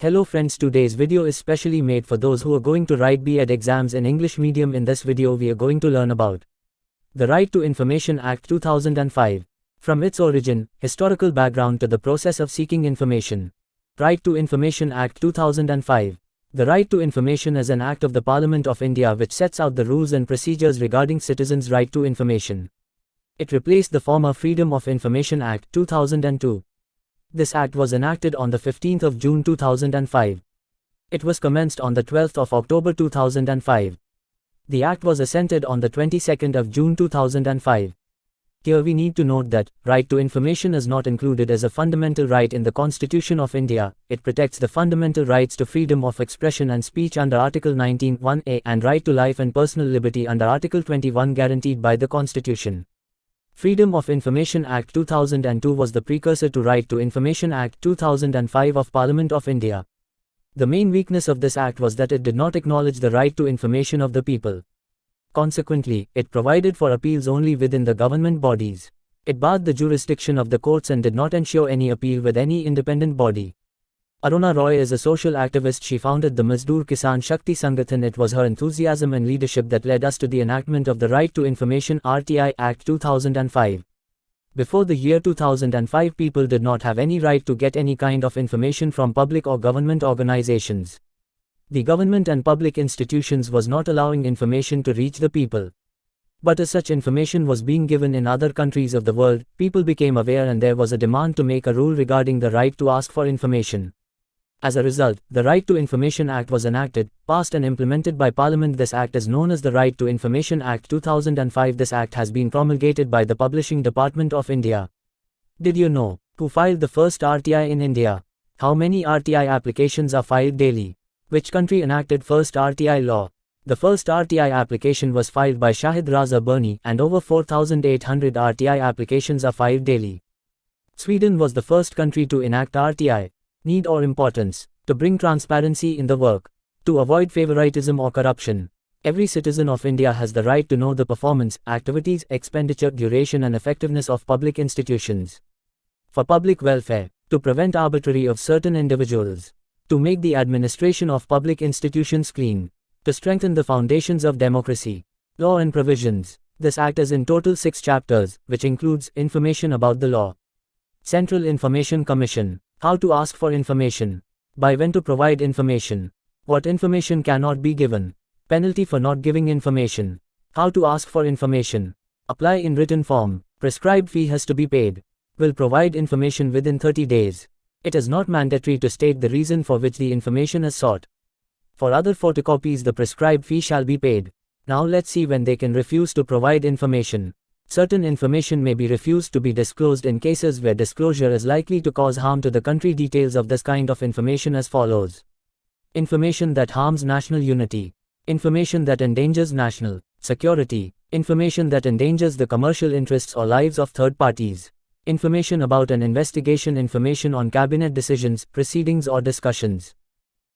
Hello friends, today's video is specially made for those who are going to write B.Ed exams in English medium. In this video we are going to learn about the Right to Information Act 2005. From its origin, historical background to the process of seeking information. Right to Information Act 2005. The Right to Information is an act of the Parliament of India which sets out the rules and procedures regarding citizens' right to information. It replaced the former Freedom of Information Act 2002. This act was enacted on the 15th of June 2005. It was commenced on the 12th of October 2005. The act was assented on the 22nd of June 2005. Here we need to note that right to information is not included as a fundamental right in the Constitution of India. It protects the fundamental rights to freedom of expression and speech under Article 19(1)(a) and right to life and personal liberty under Article 21 guaranteed by the Constitution. Freedom of Information Act 2002 was the precursor to Right to Information Act 2005 of Parliament of India. The main weakness of this act was that it did not acknowledge the right to information of the people. Consequently, it provided for appeals only within the government bodies. It barred the jurisdiction of the courts and did not ensure any appeal with any independent body. Aruna Roy is a social activist. She founded the Mazdoor Kisan Shakti Sangathan. It was her enthusiasm and leadership that led us to the enactment of the Right to Information (RTI) Act 2005. Before the year 2005, people did not have any right to get any kind of information from public or government organizations. The government and public institutions was not allowing information to reach the people. But as such information was being given in other countries of the world, people became aware and there was a demand to make a rule regarding the right to ask for information. As a result, the Right to Information Act was enacted, passed and implemented by Parliament. This act is known as the Right to Information Act 2005. This act has been promulgated by the Publishing Department of India. Did you know who filed the first RTI in India? How many RTI applications are filed daily? Which country enacted first RTI law? The first RTI application was filed by Shahid Raza Birni and over 4,800 RTI applications are filed daily. Sweden was the first country to enact RTI. Need or importance: to bring transparency in the work, to avoid favoritism or corruption. Every citizen of India has the right to know the performance, activities, expenditure, duration and effectiveness of public institutions. For public welfare, to prevent arbitrary of certain individuals, to make the administration of public institutions clean, to strengthen the foundations of democracy. Law and provisions. This act is in total 6 chapters, which includes information about the law. Central Information Commission. How to ask for information. By when to provide information. What information cannot be given. Penalty for not giving information. How to ask for information. Apply in written form. Prescribed fee has to be paid. Will provide information within 30 days. It is not mandatory to state the reason for which the information is sought. For other photocopies, the prescribed fee shall be paid. Now let's see when they can refuse to provide information. Certain information may be refused to be disclosed in cases where disclosure is likely to cause harm to the country. Details of this kind of information as follows. Information that harms national unity. Information that endangers national security. Information that endangers the commercial interests or lives of third parties. Information about an investigation. Information on cabinet decisions, proceedings or discussions.